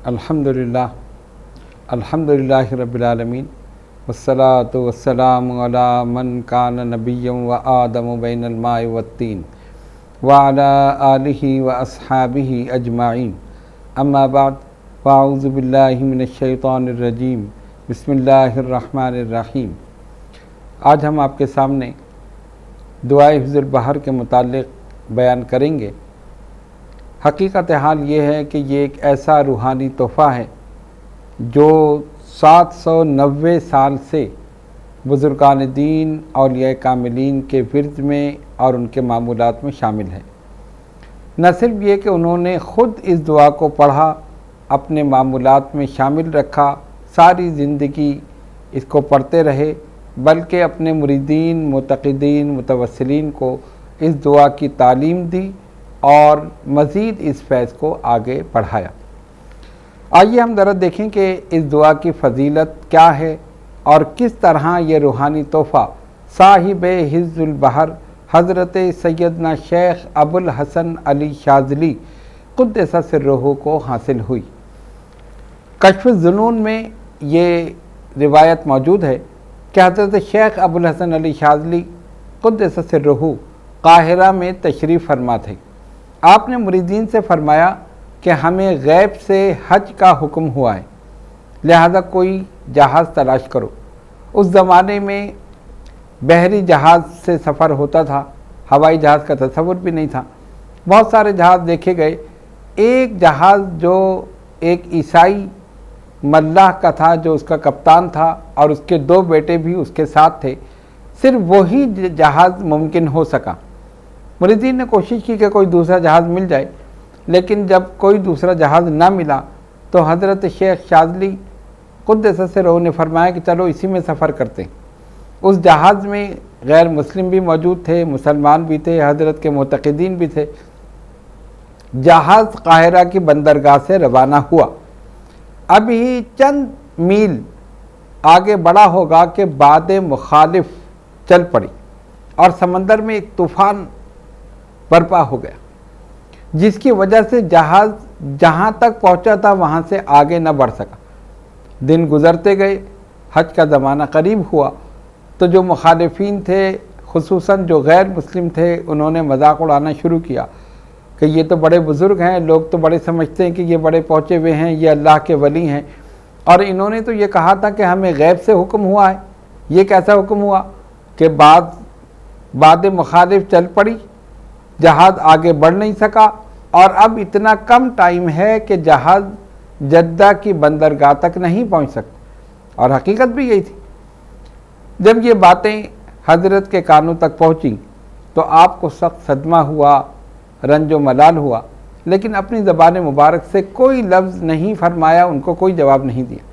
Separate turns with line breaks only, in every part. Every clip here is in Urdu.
الحمدللہ الحمدللہ رب العالمین والصلاة والسلام علی من کان نبیا و آدم بین الماء والطین وعلی آلہ و اصحابہ اجمعین اما بعد فاعوذ باللہ من الشیطان الرجیم بسم اللہ الرحمن الرحیم۔ آج ہم آپ کے سامنے دعائے حفظ البحر کے متعلق بیان کریں گے۔ حقیقت حال یہ ہے کہ یہ ایک ایسا روحانی تحفہ ہے جو 790 سال سے بزرگان دین اولیاء کاملین کے ورد میں اور ان کے معمولات میں شامل ہے۔ نہ صرف یہ کہ انہوں نے خود اس دعا کو پڑھا، اپنے معمولات میں شامل رکھا، ساری زندگی اس کو پڑھتے رہے، بلکہ اپنے مریدین، معتقدین، متوسلین کو اس دعا کی تعلیم دی اور مزید اس فیض کو آگے بڑھایا۔ آئیے ہم ذرا دیکھیں کہ اس دعا کی فضیلت کیا ہے اور کس طرح یہ روحانی تحفہ صاحب حفظ البحر حضرت سیدنا شیخ ابوالحسن علی شاذلی قدس سرہ کو حاصل ہوئی۔ کشف الظنون میں یہ روایت موجود ہے کہ حضرت شیخ ابوالحسن علی شاذلی قدس سرہ قاہرہ میں تشریف فرما تھے۔ آپ نے مریدین سے فرمایا کہ ہمیں غیب سے حج کا حکم ہوا ہے، لہذا کوئی جہاز تلاش کرو۔ اس زمانے میں بحری جہاز سے سفر ہوتا تھا، ہوائی جہاز کا تصور بھی نہیں تھا۔ بہت سارے جہاز دیکھے گئے، ایک جہاز جو ایک عیسائی ملاح کا تھا، جو اس کا کپتان تھا اور اس کے 2 بیٹے بھی اس کے ساتھ تھے، صرف وہی جہاز ممکن ہو سکا۔ مریدین نے کوشش کی کہ کوئی دوسرا جہاز مل جائے، لیکن جب کوئی دوسرا جہاز نہ ملا تو حضرت شیخ شاذلی قدس سرہ نے فرمایا کہ چلو اسی میں سفر کرتے ہیں۔ اس جہاز میں غیر مسلم بھی موجود تھے، مسلمان بھی تھے، حضرت کے معتقدین بھی تھے۔ جہاز قاہرہ کی بندرگاہ سے روانہ ہوا۔ ابھی چند میل آگے بڑھا ہوگا کہ باد مخالف چل پڑی اور سمندر میں ایک طوفان برپا ہو گیا، جس کی وجہ سے جہاز جہاں تک پہنچا تھا وہاں سے آگے نہ بڑھ سکا۔ دن گزرتے گئے، حج کا زمانہ قریب ہوا تو جو مخالفین تھے، خصوصاً جو غیر مسلم تھے، انہوں نے مذاق اڑانا شروع کیا کہ یہ تو بڑے بزرگ ہیں، لوگ تو بڑے سمجھتے ہیں کہ یہ بڑے پہنچے ہوئے ہیں، یہ اللہ کے ولی ہیں، اور انہوں نے تو یہ کہا تھا کہ ہمیں غیب سے حکم ہوا ہے۔ یہ کیسا حکم ہوا کہ باد مخالف چل پڑی، جہاز آگے بڑھ نہیں سکا، اور اب اتنا کم ٹائم ہے کہ جہاز جدہ کی بندرگاہ تک نہیں پہنچ سکتا، اور حقیقت بھی یہی تھی۔ جب یہ باتیں حضرت کے کانوں تک پہنچیں تو آپ کو سخت صدمہ ہوا، رنج و ملال ہوا، لیکن اپنی زبان مبارک سے کوئی لفظ نہیں فرمایا، ان کو کوئی جواب نہیں دیا۔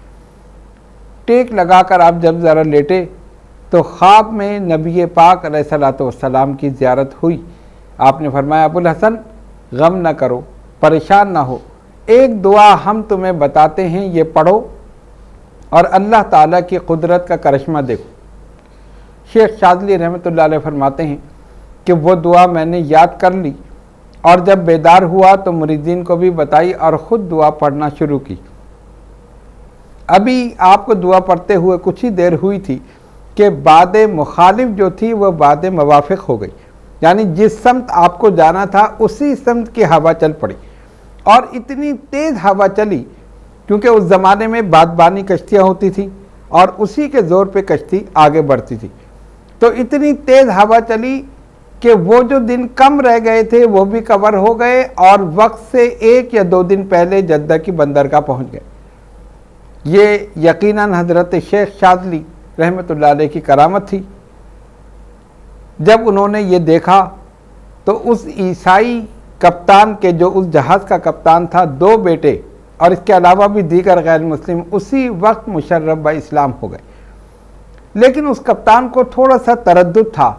ٹیک لگا کر آپ جب ذرا لیٹے تو خواب میں نبی پاک علیہ الصلوۃ والسلام کی زیارت ہوئی۔ آپ نے فرمایا ابوالحسن غم نہ کرو، پریشان نہ ہو، ایک دعا ہم تمہیں بتاتے ہیں، یہ پڑھو اور اللہ تعالیٰ کی قدرت کا کرشمہ دیکھو۔ شیخ شاذلی رحمۃ اللہ علیہ فرماتے ہیں کہ وہ دعا میں نے یاد کر لی اور جب بیدار ہوا تو مریدین کو بھی بتائی اور خود دعا پڑھنا شروع کی۔ ابھی آپ کو دعا پڑھتے ہوئے کچھ ہی دیر ہوئی تھی کہ باد مخالف جو تھی وہ باد موافق ہو گئی، یعنی جس سمت آپ کو جانا تھا اسی سمت کی ہوا چل پڑی، اور اتنی تیز ہوا چلی کیونکہ اس زمانے میں بادبانی کشتیاں ہوتی تھیں اور اسی کے زور پہ کشتی آگے بڑھتی تھی، تو اتنی تیز ہوا چلی کہ وہ جو دن کم رہ گئے تھے وہ بھی کور ہو گئے اور وقت سے 1 یا 2 دن پہلے جدہ کی بندرگاہ پہنچ گئے۔ یہ یقیناً حضرت شیخ شاذلی رحمۃ اللہ علیہ کی کرامت تھی۔ جب انہوں نے یہ دیکھا تو اس عیسائی کپتان کے، جو اس جہاز کا کپتان تھا، 2 بیٹے اور اس کے علاوہ بھی دیگر غیر مسلم اسی وقت مشرف با اسلام ہو گئے، لیکن اس کپتان کو تھوڑا سا تردد تھا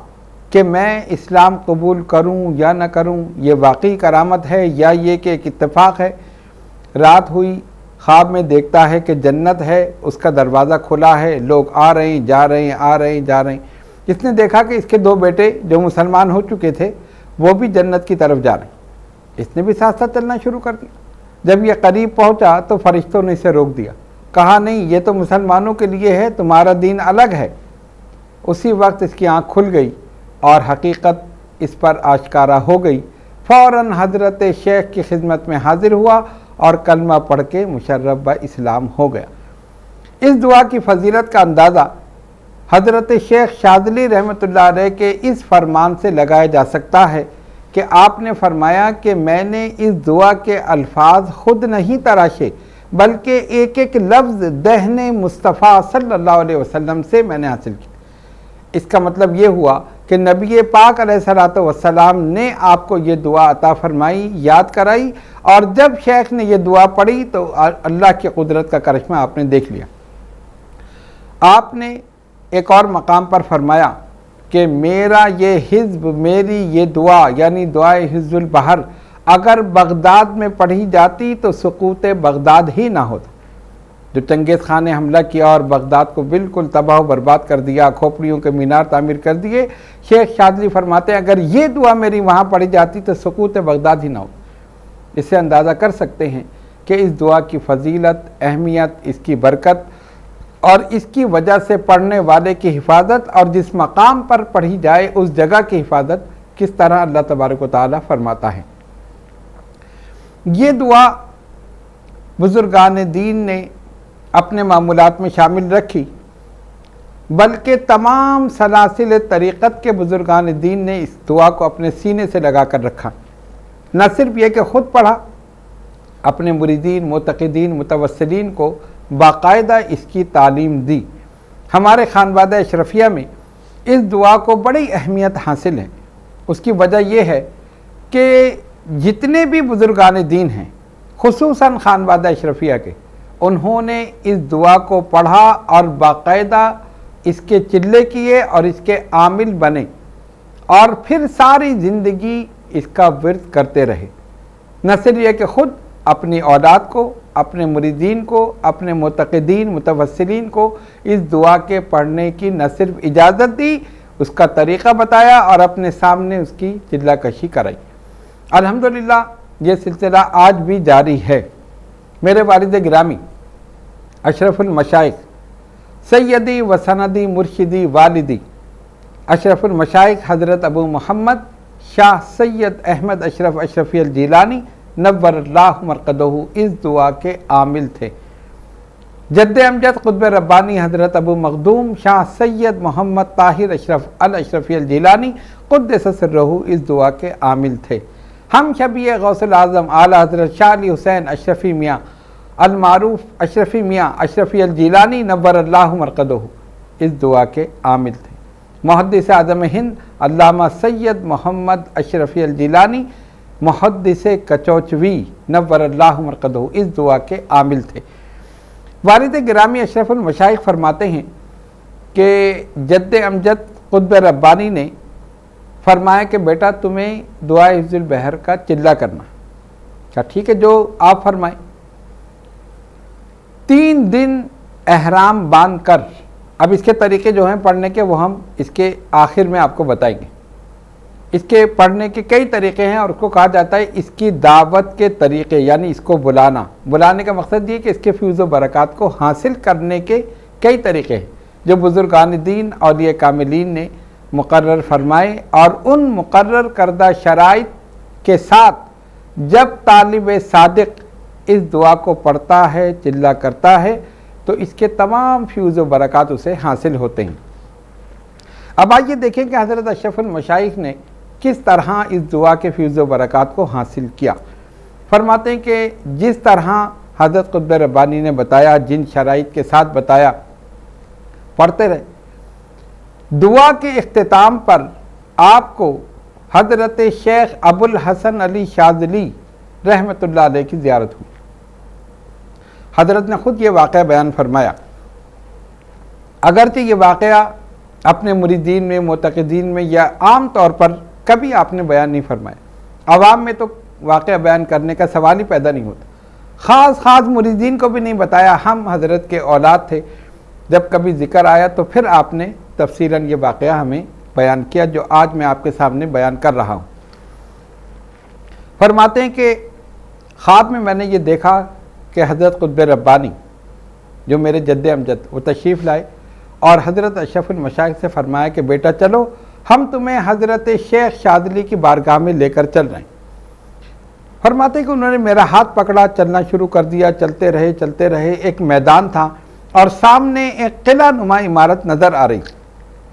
کہ میں اسلام قبول کروں یا نہ کروں، یہ واقعی کرامت ہے یا یہ کہ ایک اتفاق ہے۔ رات ہوئی، خواب میں دیکھتا ہے کہ جنت ہے، اس کا دروازہ کھلا ہے، لوگ آ رہے ہیں جا رہے ہیں، آ رہے ہیں جا رہے ہیں۔ اس نے دیکھا کہ اس کے 2 بیٹے جو مسلمان ہو چکے تھے وہ بھی جنت کی طرف جا رہے ہیں، اس نے بھی ساتھ ساتھ چلنا شروع کر دیا۔ جب یہ قریب پہنچا تو فرشتوں نے اسے روک دیا، کہا نہیں یہ تو مسلمانوں کے لیے ہے، تمہارا دین الگ ہے۔ اسی وقت اس کی آنکھ کھل گئی اور حقیقت اس پر آشکارا ہو گئی۔ فوراً حضرت شیخ کی خدمت میں حاضر ہوا اور کلمہ پڑھ کے مشرف با اسلام ہو گیا۔ اس دعا کی فضیلت کا اندازہ حضرت شیخ شاذلی رحمۃ اللہ علیہ کے اس فرمان سے لگایا جا سکتا ہے کہ آپ نے فرمایا کہ میں نے اس دعا کے الفاظ خود نہیں تراشے، بلکہ ایک ایک لفظ دہن مصطفیٰ صلی اللہ علیہ وسلم سے میں نے حاصل کیا۔ اس کا مطلب یہ ہوا کہ نبی پاک علیہ الصلوۃ والسلام نے آپ کو یہ دعا عطا فرمائی، یاد کرائی، اور جب شیخ نے یہ دعا پڑھی تو اللہ کی قدرت کا کرشمہ آپ نے دیکھ لیا۔ آپ نے ایک اور مقام پر فرمایا کہ میرا یہ حزب، میری یہ دعا یعنی دعائے حزب البحر اگر بغداد میں پڑھی جاتی تو سقوط بغداد ہی نہ ہوتا۔ جو چنگیز خان نے حملہ کیا اور بغداد کو بالکل تباہ و برباد کر دیا، کھوپڑیوں کے مینار تعمیر کر دیے، شیخ شاذلی فرماتے ہیں اگر یہ دعا میری وہاں پڑھی جاتی تو سقوط بغداد ہی نہ ہوتا۔ اس سے اندازہ کر سکتے ہیں کہ اس دعا کی فضیلت، اہمیت، اس کی برکت اور اس کی وجہ سے پڑھنے والے کی حفاظت، اور جس مقام پر پڑھی جائے اس جگہ کی حفاظت کس طرح اللہ تبارک و تعالیٰ فرماتا ہے۔ یہ دعا بزرگان دین نے اپنے معمولات میں شامل رکھی، بلکہ تمام سلاسل طریقت کے بزرگان دین نے اس دعا کو اپنے سینے سے لگا کر رکھا۔ نہ صرف یہ کہ خود پڑھا، اپنے مریدین، معتقدین، متوسلین کو باقاعدہ اس کی تعلیم دی۔ ہمارے خانوادہ اشرفیہ میں اس دعا کو بڑی اہمیت حاصل ہے۔ اس کی وجہ یہ ہے کہ جتنے بھی بزرگان دین ہیں، خصوصاً خانوادہ اشرفیہ کے، انہوں نے اس دعا کو پڑھا اور باقاعدہ اس کے چلے کیے اور اس کے عامل بنے، اور پھر ساری زندگی اس کا ورد کرتے رہے۔ نہ صرف یہ کہ خود اپنی اولاد کو، اپنے مریدین کو، اپنے معتقدین، متوسلین کو اس دعا کے پڑھنے کی نہ صرف اجازت دی، اس کا طریقہ بتایا اور اپنے سامنے اس کی چلہ کشی کرائی۔ الحمدللہ یہ سلسلہ آج بھی جاری ہے۔ میرے والد گرامی اشرف المشائخ، سیدی و سندی مرشدی والدی اشرف المشائخ حضرت ابو محمد شاہ سید احمد اشرف اشرفی الجیلانی نور اللہ مرقدہ اس دعا کے عامل تھے۔ جد امجد قطب ربانی حضرت ابو مخدوم شاہ سید محمد طاہر اشرف الاشرفی الجیلانی قدس سرہ اس دعا کے عامل تھے۔ ہم شبیہ غوث العظم اعلی حضرت شاہ علی حسین اشرفی میاں المعروف اشرفی میاں اشرفی الجیلانی نور اللہ مرقدہ اس دعا کے عامل تھے۔ محدث اعظم ہند علامہ سید محمد اشرفی الجیلانی محدث کچوچوی نور اللہ مرقدہ اس دعا کے عامل تھے۔ والد گرامی اشرف المشائخ فرماتے ہیں کہ جد امجد قطب ربانی نے فرمایا کہ بیٹا تمہیں دعائے حفظ البحر کا چلہ کرنا۔ کہا ٹھیک ہے جو آپ فرمائیں۔ 3 دن احرام باندھ کر، اب اس کے طریقے جو ہیں پڑھنے کے وہ ہم اس کے آخر میں آپ کو بتائیں گے۔ اس کے پڑھنے کے کئی طریقے ہیں اور اس کو کہا جاتا ہے اس کی دعوت کے طریقے، یعنی اس کو بلانے کا مقصد یہ کہ اس کے فیض و برکات کو حاصل کرنے کے کئی طریقے ہیں جو بزرگان دین اولیاء کاملین نے مقرر فرمائے، اور ان مقرر کردہ شرائط کے ساتھ جب طالب صادق اس دعا کو پڑھتا ہے، چلہ کرتا ہے، تو اس کے تمام فیض و برکات اسے حاصل ہوتے ہیں۔ اب آئیے دیکھیں کہ حضرت اشرف المشائخ نے کس طرح اس دعا کے فیض و برکات کو حاصل کیا۔ فرماتے ہیں کہ جس طرح حضرت قطب ربانی نے بتایا، جن شرائط کے ساتھ بتایا، پڑھتے رہے۔ دعا کے اختتام پر آپ کو حضرت شیخ ابو الحسن علی شاذلی رحمۃ اللہ علیہ کی زیارت ہوئی۔ حضرت نے خود یہ واقعہ بیان فرمایا، اگرچہ یہ واقعہ اپنے مریدین میں، معتقدین میں یا عام طور پر کبھی آپ نے بیان نہیں فرمایا، عوام میں تو واقعہ بیان کرنے کا سوال ہی پیدا نہیں ہوتا، خاص مریدین کو بھی نہیں بتایا۔ ہم حضرت کے اولاد تھے، جب کبھی ذکر آیا تو پھر آپ نے تفصیلاً یہ واقعہ ہمیں بیان کیا جو آج میں آپ کے سامنے بیان کر رہا ہوں۔ فرماتے ہیں کہ خواب میں نے یہ دیکھا کہ حضرت قطب ربانی جو میرے جد امجد وہ تشریف لائے اور حضرت اشرف المشائخ سے فرمایا کہ بیٹا چلو ہم تمہیں حضرت شیخ شاذلی کی بارگاہ میں لے کر چل رہے ہیں۔ فرماتے کہ انہوں نے میرا ہاتھ پکڑا، چلنا شروع کر دیا، چلتے رہے۔ ایک میدان تھا اور سامنے ایک قلعہ نما عمارت نظر آ رہی،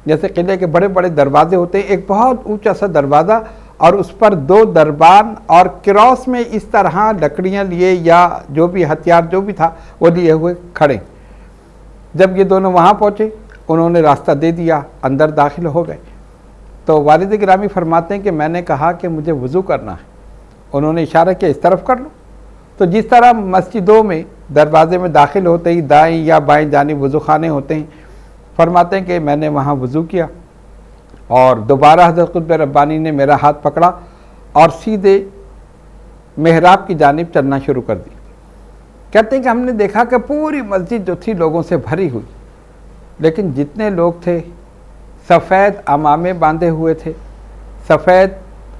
جیسے قلعے کے بڑے بڑے دروازے ہوتے ہیں، ایک بہت اونچا سا دروازہ اور اس پر 2 دربان اور کراس میں اس طرح لکڑیاں لیے یا جو بھی ہتھیار جو بھی تھا وہ لیے ہوئے کھڑے۔ جب یہ دونوں وہاں پہنچے انہوں نے راستہ دے دیا، اندر داخل ہو گئے تو والد گرامی فرماتے ہیں کہ میں نے کہا کہ مجھے وضو کرنا ہے۔ انہوں نے اشارہ کیا اس طرف کر لو۔ تو جس طرح مسجدوں میں دروازے میں داخل ہوتے ہی دائیں یا بائیں جانب وضو خانے ہوتے ہیں، فرماتے ہیں کہ میں نے وہاں وضو کیا اور دوبارہ حضرت قطب ربانی نے میرا ہاتھ پکڑا اور سیدھے محراب کی جانب چلنا شروع کر دی۔ کہتے ہیں کہ ہم نے دیکھا کہ پوری مسجد جو تھی لوگوں سے بھری ہوئی، لیکن جتنے لوگ تھے سفید عمامے باندھے ہوئے تھے، سفید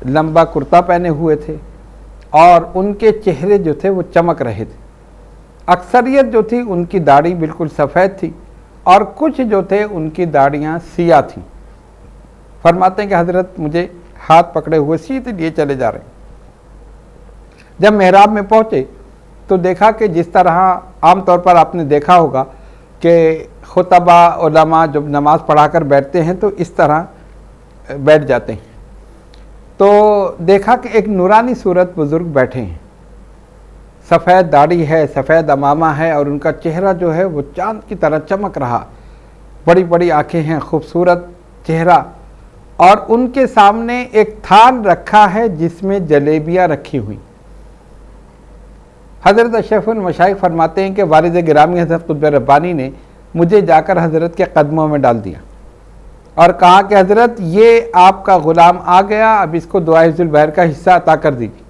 لمبا کرتا پہنے ہوئے تھے اور ان کے چہرے جو تھے وہ چمک رہے تھے۔ اکثریت جو تھی ان کی داڑھی بالکل سفید تھی اور کچھ جو تھے ان کی داڑھیاں سیاہ تھیں۔ فرماتے ہیں کہ حضرت مجھے ہاتھ پکڑے ہوئے سیدھے لیے چلے جا رہے ہیں۔ جب محراب میں پہنچے تو دیکھا کہ جس طرح عام طور پر آپ نے دیکھا ہوگا کہ خطبہ علماء جب نماز پڑھا کر بیٹھتے ہیں تو اس طرح بیٹھ جاتے ہیں، تو دیکھا کہ ایک نورانی صورت بزرگ بیٹھے ہیں، سفید داڑھی ہے، سفید عمامہ ہے اور ان کا چہرہ جو ہے وہ چاند کی طرح چمک رہا، بڑی بڑی آنکھیں ہیں، خوبصورت چہرہ، اور ان کے سامنے ایک تھال رکھا ہے جس میں جلیبیاں رکھی ہوئی۔ حضرت اشرف المشائخ فرماتے ہیں کہ والد گرامی حضرت قطب ربانی نے مجھے جا کر حضرت کے قدموں میں ڈال دیا اور کہا کہ حضرت یہ آپ کا غلام آ گیا، اب اس کو دعائے حفظ البحر کا حصہ عطا کر دیجیے۔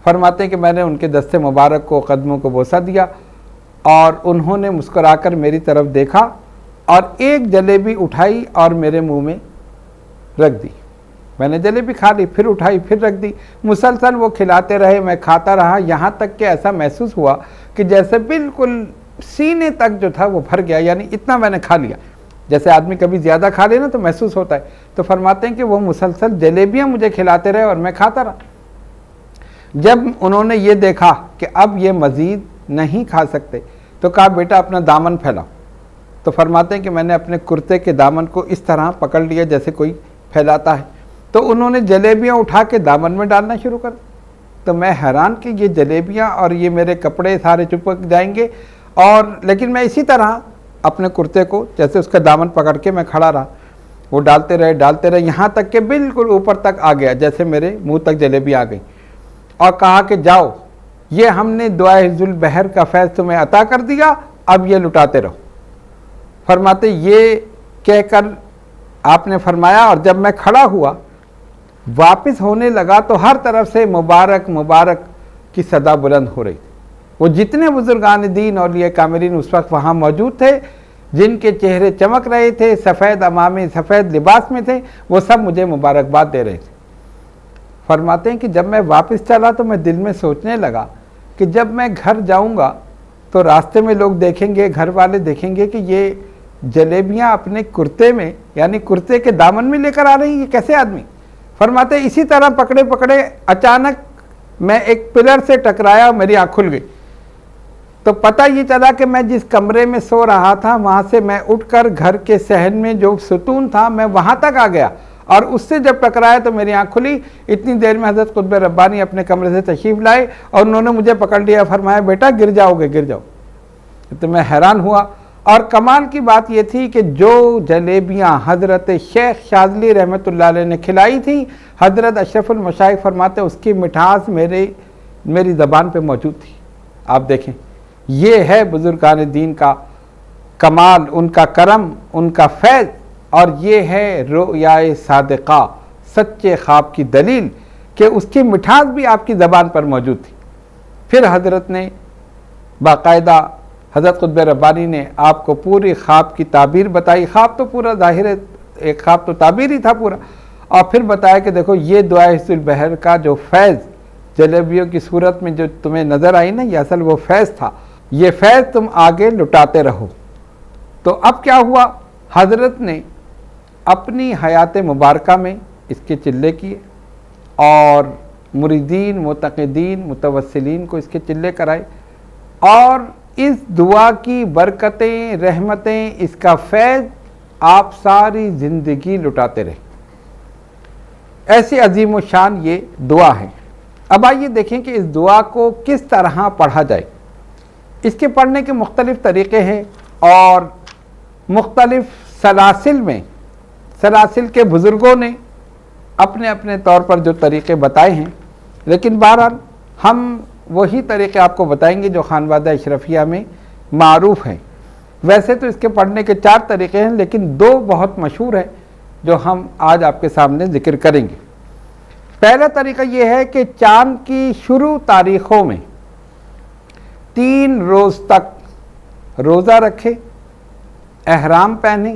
فرماتے ہیں کہ میں نے ان کے دست مبارک کو قدموں کو بوسہ دیا اور انہوں نے مسکرا کر میری طرف دیکھا اور ایک جلیبی اٹھائی اور میرے منہ میں رکھ دی۔ میں نے جلیبی کھا لی، پھر اٹھائی، پھر رکھ دی، مسلسل وہ کھلاتے رہے، میں کھاتا رہا، یہاں تک کہ ایسا محسوس ہوا کہ جیسے بالکل سینے تک جو تھا وہ بھر گیا، یعنی اتنا میں نے کھا لیا۔ جیسے آدمی کبھی زیادہ کھا لے نا تو محسوس ہوتا ہے، تو فرماتے ہیں کہ وہ مسلسل جلیبیاں مجھے کھلاتے رہے اور میں کھاتا رہا۔ جب انہوں نے یہ دیکھا کہ اب یہ مزید نہیں کھا سکتے تو کہا بیٹا اپنا دامن پھیلاؤ۔ تو فرماتے ہیں کہ میں نے اپنے کرتے کے دامن کو اس طرح پکڑ لیا جیسے کوئی پھیلاتا ہے، تو انہوں نے جلیبیاں اٹھا کے دامن میں ڈالنا شروع کر دیا۔ تو میں حیران کہ یہ جلیبیاں اور یہ میرے کپڑے سارے چپک جائیں گے، اور لیکن میں اسی طرح اپنے کرتے کو جیسے اس کا دامن پکڑ کے میں کھڑا رہا، وہ ڈالتے رہے یہاں تک کہ بالکل اوپر تک آ گیا، جیسے میرے منہ تک جلیبی آ گئی، اور کہا کہ جاؤ یہ ہم نے دعائے حفظ البحر کا فیض تمہیں عطا کر دیا، اب یہ لٹاتے رہو۔ فرماتے یہ کہہ کر آپ نے فرمایا، اور جب میں کھڑا ہوا واپس ہونے لگا تو ہر طرف سے مبارک مبارک کی صدا بلند ہو رہی تھی۔ وہ جتنے بزرگان دین اولیاء کاملین اس وقت وہاں موجود تھے، جن کے چہرے چمک رہے تھے، سفید عمامے سفید لباس میں تھے، وہ سب مجھے مبارکباد دے رہے تھے۔ فرماتے ہیں کہ جب میں واپس چلا تو میں دل میں سوچنے لگا کہ جب میں گھر جاؤں گا تو راستے میں لوگ دیکھیں گے، گھر والے دیکھیں گے کہ یہ جلیبیاں اپنے کرتے میں یعنی کرتے کے دامن میں لے کر آ رہی ہیں، یہ کیسے آدمی؟ فرماتے ہیں اسی طرح پکڑے پکڑے اچانک میں ایک پلر سے ٹکرایا اور میری آنکھ کھل گئی، تو پتہ یہ چلا کہ میں جس کمرے میں سو رہا تھا وہاں سے میں اٹھ کر گھر کے صحن میں جو ستون تھا میں وہاں تک آ گیا، اور اس سے جب ٹکرایا تو میری آنکھ کھلی۔ اتنی دیر میں حضرت قطب ربانی اپنے کمرے سے تشریف لائے اور انہوں نے مجھے پکڑ لیا، فرمایا بیٹا گر جاؤ گے، گر جاؤ۔ تو میں حیران ہوا، اور کمال کی بات یہ تھی کہ جو جلیبیاں حضرت شیخ شاذلی رحمۃ اللہ علیہ نے کھلائی تھی، حضرت اشرف المشائخ فرماتے اس کی مٹھاس میری زبان پہ موجود تھی۔ آپ دیکھیں یہ ہے بزرگان دین کا کمال، ان کا کرم، ان کا فیض، اور یہ ہے رؤیائے صادقہ، سچے خواب کی دلیل کہ اس کی مٹھاس بھی آپ کی زبان پر موجود تھی۔ پھر حضرت نے باقاعدہ حضرت قطب ربانی نے آپ کو پوری خواب کی تعبیر بتائی، خواب تو پورا ظاہر ہے، ایک خواب تو تعبیر ہی تھا پورا، اور پھر بتایا کہ دیکھو یہ دعائے حفظ البحر کا جو فیض جلیبیوں کی صورت میں جو تمہیں نظر آئی نا، یہ اصل وہ فیض تھا، یہ فیض تم آگے لٹاتے رہو۔ تو اب کیا ہوا، حضرت نے اپنی حیات مبارکہ میں اس کے چلے کیے اور مریدین، معتقدین، متوسلین کو اس کے چلے کرائے، اور اس دعا کی برکتیں، رحمتیں، اس کا فیض آپ ساری زندگی لٹاتے رہے۔ ایسی عظیم و شان یہ دعا ہے۔ اب آئیے دیکھیں کہ اس دعا کو کس طرح پڑھا جائے۔ اس کے پڑھنے کے مختلف طریقے ہیں اور مختلف سلاسل میں، سلاسل کے بزرگوں نے اپنے اپنے طور پر جو طریقے بتائے ہیں، لیکن بہرحال ہم وہی طریقے آپ کو بتائیں گے جو خانوادہ اشرفیہ میں معروف ہیں۔ ویسے تو اس کے پڑھنے کے 4 طریقے ہیں، لیکن 2 بہت مشہور ہیں جو ہم آج آپ کے سامنے ذکر کریں گے۔ پہلا طریقہ یہ ہے کہ چاند کی شروع تاریخوں میں 3 روز تک روزہ رکھے، احرام پہنے،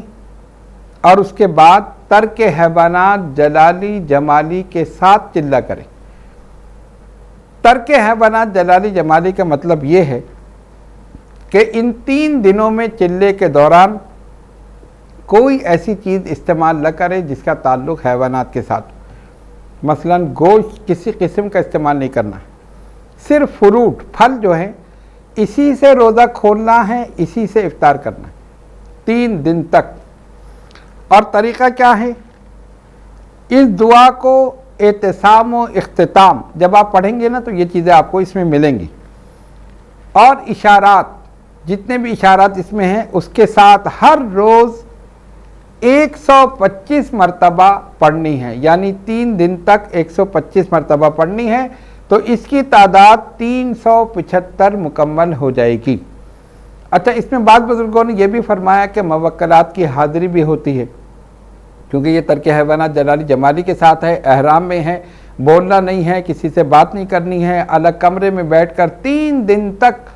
اور اس کے بعد ترک حیوانات جلالی جمالی کے ساتھ چلہ کرے۔ ترک حیوانات جلالی جمالی کا مطلب یہ ہے کہ ان 3 دنوں میں چلے کے دوران کوئی ایسی چیز استعمال نہ کرے جس کا تعلق حیوانات کے ساتھ، مثلا گوشت کسی قسم کا استعمال نہیں کرنا ہے، صرف فروٹ، پھل جو ہیں اسی سے روزہ کھولنا ہے، اسی سے افطار کرنا ہے 3 دن تک۔ اور طریقہ کیا ہے، اس دعا کو اعتصام و اختتام جب آپ پڑھیں گے نا تو یہ چیزیں آپ کو اس میں ملیں گی، اور اشارات، جتنے بھی اشارات اس میں ہیں اس کے ساتھ ہر روز 125 مرتبہ پڑھنی ہے، یعنی 3 دن تک 125 مرتبہ پڑھنی ہے، تو اس کی تعداد 375 مکمل ہو جائے گی۔ اچھا، اس میں بعض بزرگوں نے یہ بھی فرمایا کہ موکلات کی حاضری بھی ہوتی ہے، کیونکہ یہ ترک حیوانات جلالی جمالی کے ساتھ ہے، احرام میں ہے، بولنا نہیں ہے، کسی سے بات نہیں کرنی ہے، الگ کمرے میں بیٹھ کر 3 دن تک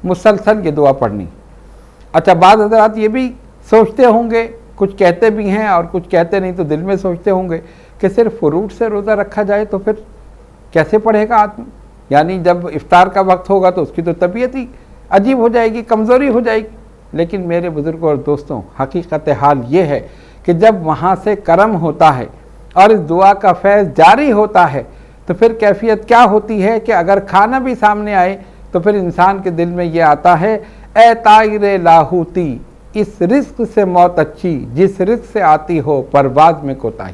مسلسل یہ دعا پڑھنی۔ اچھا، بعض حضرات یہ بھی سوچتے ہوں گے، کچھ کہتے بھی ہیں اور کچھ کہتے نہیں، تو دل میں سوچتے ہوں گے کہ صرف فروٹ سے روزہ رکھا جائے تو پھر کیسے پڑھے گا آدمی، یعنی جب افطار کا وقت ہوگا تو اس کی تو طبیعت ہی عجیب ہو جائے گی، کمزوری ہو جائے گی۔ لیکن میرے بزرگوں اور دوستوں، حقیقت حال یہ ہے کہ جب وہاں سے کرم ہوتا ہے اور اس دعا کا فیض جاری ہوتا ہے تو پھر کیفیت کیا ہوتی ہے کہ اگر کھانا بھی سامنے آئے تو پھر انسان کے دل میں یہ آتا ہے، اے طائر لاہوتی، اس رزق سے موت اچھی جس رزق سے آتی ہو پرواز میں کوتاہی۔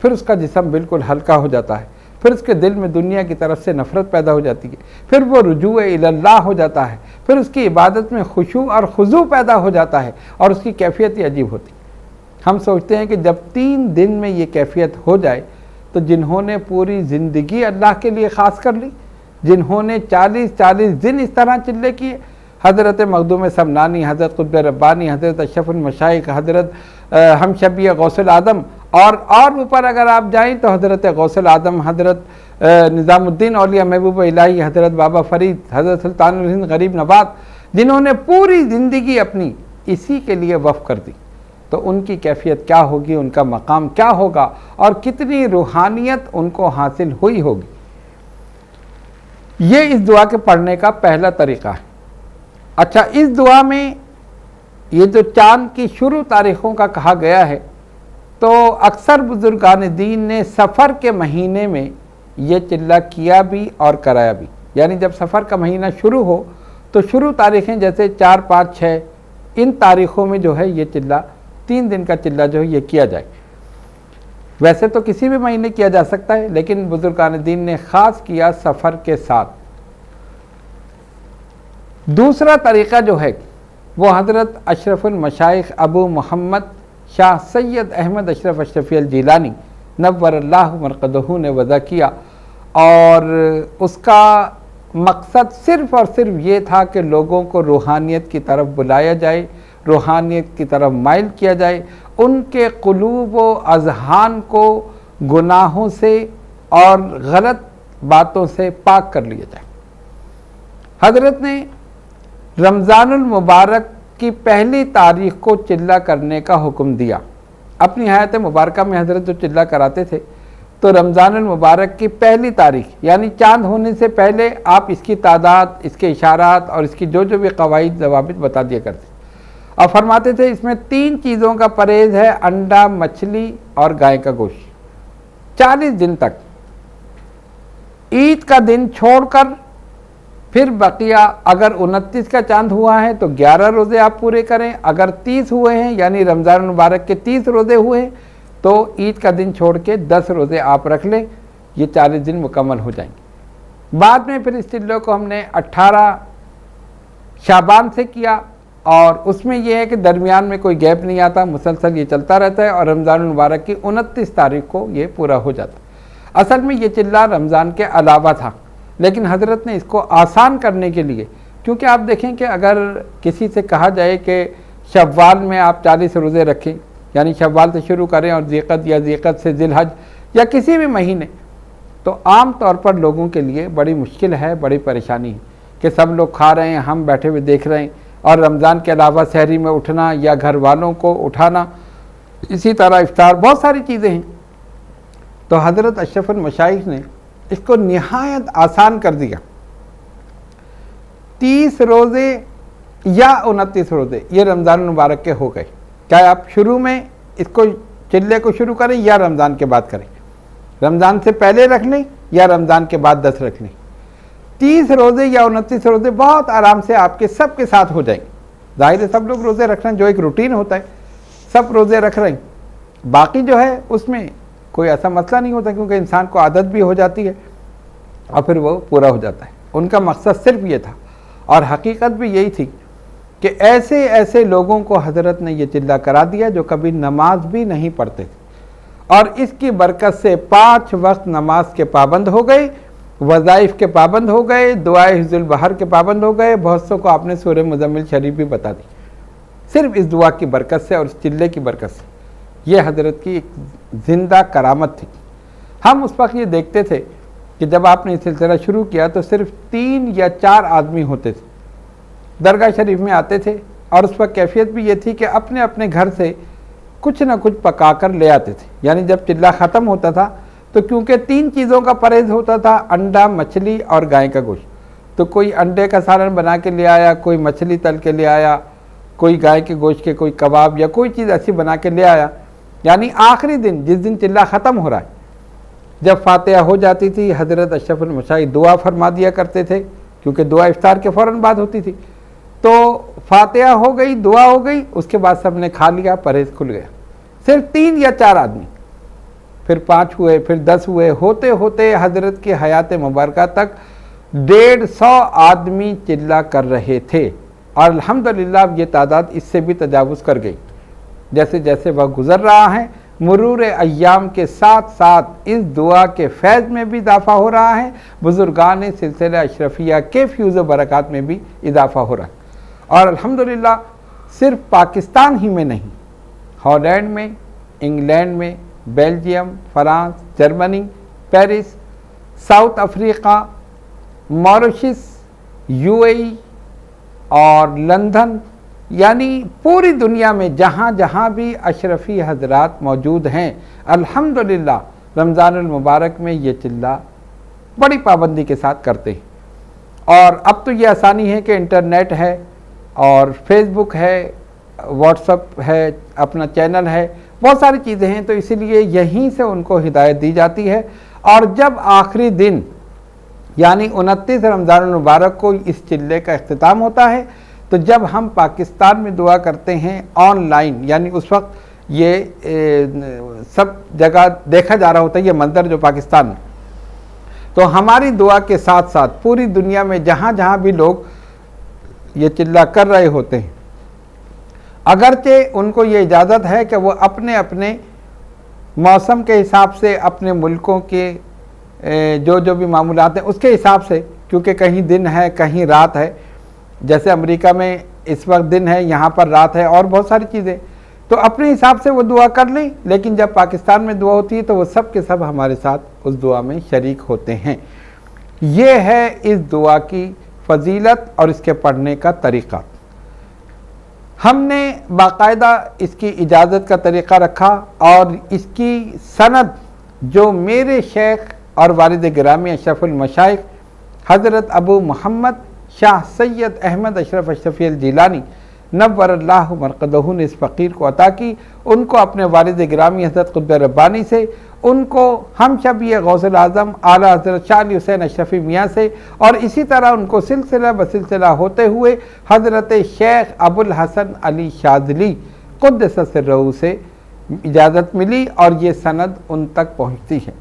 پھر اس کا جسم بالکل ہلکا ہو جاتا ہے، پھر اس کے دل میں دنیا کی طرف سے نفرت پیدا ہو جاتی ہے، پھر وہ رجوع اللہ ہو جاتا ہے، پھر اس کی عبادت میں خشوع اور خضوع پیدا ہو جاتا ہے، اور اس کی کیفیت ہی عجیب ہوتی ہے۔ ہم سوچتے ہیں کہ جب 3 دن میں یہ کیفیت ہو جائے تو جنہوں نے پوری زندگی اللہ کے لیے خاص کر لی، جنہوں نے 40 دن اس طرح چلے کیے، حضرت مخدوم سمنانی، حضرت قطب ربانی، حضرت اشرف المشائخ، حضرت ہمشبیہ غوث العظم، اور اوپر اگر آپ جائیں تو حضرت غوث العظم، حضرت نظام الدین اولیاء محبوب الہی، حضرت بابا فرید، حضرت سلطان الہند غریب نواز، جنہوں نے پوری زندگی اپنی اسی کے لیے وقف کر دی، تو ان کی کیفیت کیا ہوگی، ان کا مقام کیا ہوگا، اور کتنی روحانیت ان کو حاصل ہوئی ہوگی۔ یہ اس دعا کے پڑھنے کا پہلا طریقہ ہے۔ اچھا، اس دعا میں یہ جو چاند کی شروع تاریخوں کا کہا گیا ہے، تو اکثر بزرگان دین نے سفر کے مہینے میں یہ چلہ کیا بھی اور کرایا بھی، یعنی جب سفر کا مہینہ شروع ہو تو شروع تاریخیں جیسے 4، 5، 6 ان تاریخوں میں جو ہے یہ چلہ 3 دن کا چلہ جو ہے یہ کیا جائے۔ ویسے تو کسی بھی مہینے کیا جا سکتا ہے، لیکن بزرگان دین نے خاص کیا سفر کے ساتھ۔ دوسرا طریقہ جو ہے وہ حضرت اشرف المشائخ ابو محمد شاہ سید احمد اشرف اشرفی الجیلانی نور اللہ مرقدہ نے وضع کیا، اور اس کا مقصد صرف اور صرف یہ تھا کہ لوگوں کو روحانیت کی طرف بلایا جائے، روحانیت کی طرف مائل کیا جائے، ان کے قلوب و اذہان کو گناہوں سے اور غلط باتوں سے پاک کر لیا جائے۔ حضرت نے رمضان المبارک کی پہلی تاریخ کو چلہ کرنے کا حکم دیا۔ اپنی حیات مبارکہ میں حضرت جو چلہ کراتے تھے تو رمضان المبارک کی پہلی تاریخ یعنی چاند ہونے سے پہلے آپ اس کی تعداد، اس کے اشارات اور اس کی جو بھی قواعد ضوابط بتا دیا کرتے اور فرماتے تھے اس میں 3 چیزوں کا پرہیز ہے، انڈا، مچھلی اور گائے کا گوشت، 40 دن تک۔ عید کا دن چھوڑ کر پھر بقیہ اگر 29 کا چاند ہوا ہے تو 11 روزے آپ پورے کریں، اگر 30 ہوئے ہیں یعنی رمضان المبارک کے 30 روزے ہوئے ہیں تو عید کا دن چھوڑ کے 10 روزے آپ رکھ لیں، یہ 40 دن مکمل ہو جائیں گے۔ بعد میں پھر اس چلے کو ہم نے 18 شعبان سے کیا اور اس میں یہ ہے کہ درمیان میں کوئی گیپ نہیں آتا، مسلسل یہ چلتا رہتا ہے اور رمضان المبارک کی 29 تاریخ کو یہ پورا ہو جاتا۔ اصل میں یہ چلہ رمضان کے علاوہ تھا، لیکن حضرت نے اس کو آسان کرنے کے لیے، کیونکہ آپ دیکھیں کہ اگر کسی سے کہا جائے کہ شوال میں آپ 40 روزے رکھیں، یعنی شوال سے شروع کریں اور ذیقعد یا ذیقعد سے ذی الحج یا کسی بھی مہینے، تو عام طور پر لوگوں کے لیے بڑی مشکل ہے، بڑی پریشانی ہے کہ سب لوگ کھا رہے ہیں، ہم بیٹھے ہوئے دیکھ رہے ہیں، اور رمضان کے علاوہ سحری میں اٹھنا یا گھر والوں کو اٹھانا، اسی طرح افطار، بہت ساری چیزیں ہیں۔ تو حضرت اشرف المشائخ نے اس کو نہایت آسان کر دیا۔ 30 روزے یا 29 روزے یہ رمضان المبارک کے ہو گئے، چاہے آپ شروع میں اس کو چلے کو شروع کریں یا رمضان کے بعد کریں، رمضان سے پہلے رکھ لیں یا رمضان کے بعد 10 رکھ لیں۔ 30 روزے یا 29 روزے بہت آرام سے آپ کے سب کے ساتھ ہو جائیں گے۔ ظاہر ہے سب لوگ روزے رکھ رہے ہیں، جو ایک روٹین ہوتا ہے، سب روزے رکھ رہے ہیں، باقی جو ہے اس میں کوئی ایسا مسئلہ نہیں ہوتا، کیونکہ انسان کو عادت بھی ہو جاتی ہے اور پھر وہ پورا ہو جاتا ہے۔ ان کا مقصد صرف یہ تھا اور حقیقت بھی یہی تھی کہ ایسے ایسے لوگوں کو حضرت نے یہ چلہ کرا دیا جو کبھی نماز بھی نہیں پڑھتے تھے، اور اس کی برکت سے 5 وقت نماز کے پابند ہو گئے، وظائف کے پابند ہو گئے، دعائے حفظ البحر کے پابند ہو گئے۔ بہت سو کو آپ نے سورہ مزمل شریف بھی بتا دی، صرف اس دعا کی برکت سے اور اس چلے کی برکت سے۔ یہ حضرت کی ایک زندہ کرامت تھی۔ ہم اس وقت یہ دیکھتے تھے کہ جب آپ نے یہ سلسلہ شروع کیا تو صرف 3 یا 4 آدمی ہوتے تھے، درگاہ شریف میں آتے تھے، اور اس وقت کیفیت بھی یہ تھی کہ اپنے اپنے گھر سے کچھ نہ کچھ پکا کر لے آتے تھے۔ یعنی جب چلہ ختم ہوتا تھا تو کیونکہ 3 چیزوں کا پرہیز ہوتا تھا، انڈا، مچھلی اور گائے کا گوشت، تو کوئی انڈے کا سالن بنا کے لے آیا، کوئی مچھلی تل کے لے آیا، کوئی گائے کے گوشت کے کوئی کباب یا کوئی چیز ایسی بنا کے لے آیا۔ یعنی آخری دن جس دن چلہ ختم ہو رہا ہے، جب فاتحہ ہو جاتی تھی، حضرت اشرف المشائخ دعا فرما دیا کرتے تھے، کیونکہ دعا افطار کے فوراً بعد ہوتی تھی۔ تو فاتحہ ہو گئی، دعا ہو گئی، اس کے بعد سب نے کھا لیا، پرہیز کھل گیا۔ صرف 3 یا 4 آدمی، پھر 5 ہوئے، پھر 10 ہوئے، ہوتے ہوتے حضرت کی حیات مبارکہ تک 150 آدمی چلہ کر رہے تھے، اور الحمدللہ یہ تعداد اس سے بھی تجاوز کر گئی۔ جیسے جیسے وقت گزر رہا ہے، مرور ایام کے ساتھ ساتھ اس دعا کے فیض میں بھی اضافہ ہو رہا ہے، بزرگان سلسلہ اشرفیہ کے فیوز و برکات میں بھی اضافہ ہو رہا ہے۔ اور الحمدللہ صرف پاکستان ہی میں نہیں، ہالینڈ میں، انگلینڈ میں، Belgium, France, Germany, Paris, South Africa, Mauritius, UAE اور لندن، یعنی پوری دنیا میں جہاں جہاں بھی اشرفی حضرات موجود ہیں، الحمدللہ رمضان المبارک میں یہ چلہ بڑی پابندی کے ساتھ کرتے ہیں۔ اور اب تو یہ آسانی ہے کہ انٹرنیٹ ہے اور فیس بک ہے، واٹس ایپ ہے، اپنا چینل ہے، بہت ساری چیزیں ہیں، تو اسی لیے یہیں سے ان کو ہدایت دی جاتی ہے۔ اور جب آخری دن یعنی 29 رمضان المبارک کو اس چلے کا اختتام ہوتا ہے، تو جب ہم پاکستان میں دعا کرتے ہیں آن لائن، یعنی اس وقت یہ سب جگہ دیکھا جا رہا ہوتا ہے یہ منظر جو پاکستان میں، تو ہماری دعا کے ساتھ ساتھ پوری دنیا میں جہاں جہاں بھی لوگ یہ چلہ کر رہے ہوتے ہیں، اگرچہ ان کو یہ اجازت ہے کہ وہ اپنے اپنے موسم کے حساب سے، اپنے ملکوں کے جو بھی معمولات ہیں اس کے حساب سے، کیونکہ کہیں دن ہے کہیں رات ہے، جیسے امریکہ میں اس وقت دن ہے، یہاں پر رات ہے، اور بہت ساری چیزیں، تو اپنے حساب سے وہ دعا کر لیں۔ لیکن جب پاکستان میں دعا ہوتی ہے تو وہ سب کے سب ہمارے ساتھ اس دعا میں شریک ہوتے ہیں۔ یہ ہے اس دعا کی فضیلت اور اس کے پڑھنے کا طریقہ۔ ہم نے باقاعدہ اس کی اجازت کا طریقہ رکھا اور اس کی سند جو میرے شیخ اور والد گرامی اشرف المشائخ حضرت ابو محمد شاہ سید احمد اشرف اشرفی الجیلانی نور اللہ مرقدہ نے اس فقیر کو عطا کی، ان کو اپنے والد گرامی حضرت قطب ربانی سے، ان کو ہم شبیہ غوث الاعظم اعلیٰ حضرت شاہ علی حسین اشرفی میاں سے، اور اسی طرح ان کو سلسلہ بسلسلہ ہوتے ہوئے حضرت شیخ ابو الحسن علی شاذلی قدس سرہ سے اجازت ملی اور یہ سند ان تک پہنچتی ہے۔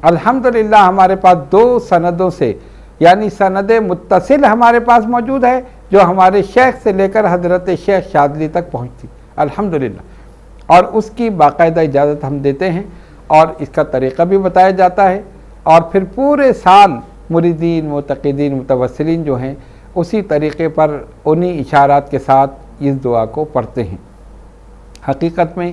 الحمدللہ ہمارے پاس 2 سندوں سے، یعنی سند متصل ہمارے پاس موجود ہے جو ہمارے شیخ سے لے کر حضرت شیخ شاذلی تک پہنچتی الحمدللہ، اور اس کی باقاعدہ اجازت ہم دیتے ہیں اور اس کا طریقہ بھی بتایا جاتا ہے، اور پھر پورے سال مریدین معتقدین متوسلین جو ہیں اسی طریقے پر انہی اشارات کے ساتھ اس دعا کو پڑھتے ہیں۔ حقیقت میں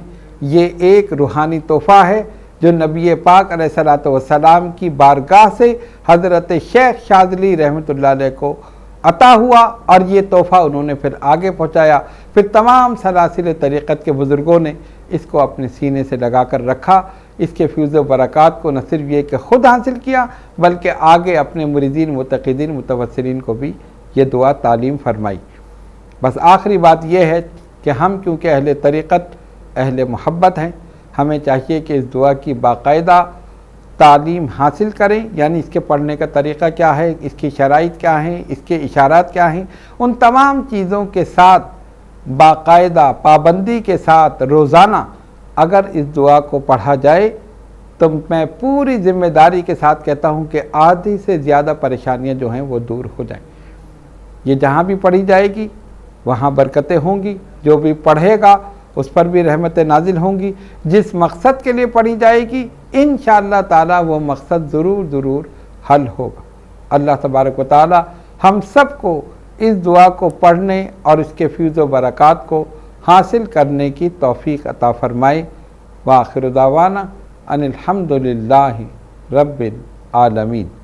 یہ ایک روحانی تحفہ ہے جو نبی پاک علیہ الصلوۃ والسلام کی بارگاہ سے حضرت شیخ شاذلی رحمۃ اللہ علیہ کو عطا ہوا، اور یہ تحفہ انہوں نے پھر آگے پہنچایا۔ پھر تمام سلاسل طریقت کے بزرگوں نے اس کو اپنے سینے سے لگا کر رکھا، اس کے فیض و برکات کو نہ صرف یہ کہ خود حاصل کیا بلکہ آگے اپنے مریدین معتقدین متوسلین کو بھی یہ دعا تعلیم فرمائی۔ بس آخری بات یہ ہے کہ ہم کیونکہ اہل طریقت اہل محبت ہیں، ہمیں چاہیے کہ اس دعا کی باقاعدہ تعلیم حاصل کریں، یعنی اس کے پڑھنے کا طریقہ کیا ہے، اس کی شرائط کیا ہیں، اس کے اشارات کیا ہیں، ان تمام چیزوں کے ساتھ باقاعدہ پابندی کے ساتھ روزانہ اگر اس دعا کو پڑھا جائے تو میں پوری ذمہ داری کے ساتھ کہتا ہوں کہ آدھی سے زیادہ پریشانیاں جو ہیں وہ دور ہو جائیں۔ یہ جہاں بھی پڑھی جائے گی وہاں برکتیں ہوں گی، جو بھی پڑھے گا اس پر بھی رحمتیں نازل ہوں گی، جس مقصد کے لیے پڑھی جائے گی انشاءاللہ تعالی وہ مقصد ضرور حل ہوگا۔ اللہ تبارک و تعالی ہم سب کو اس دعا کو پڑھنے اور اس کے فیض و برکات کو حاصل کرنے کی توفیق عطا فرمائے۔ وآخر دعوانا ان الحمدللہ رب العالمین۔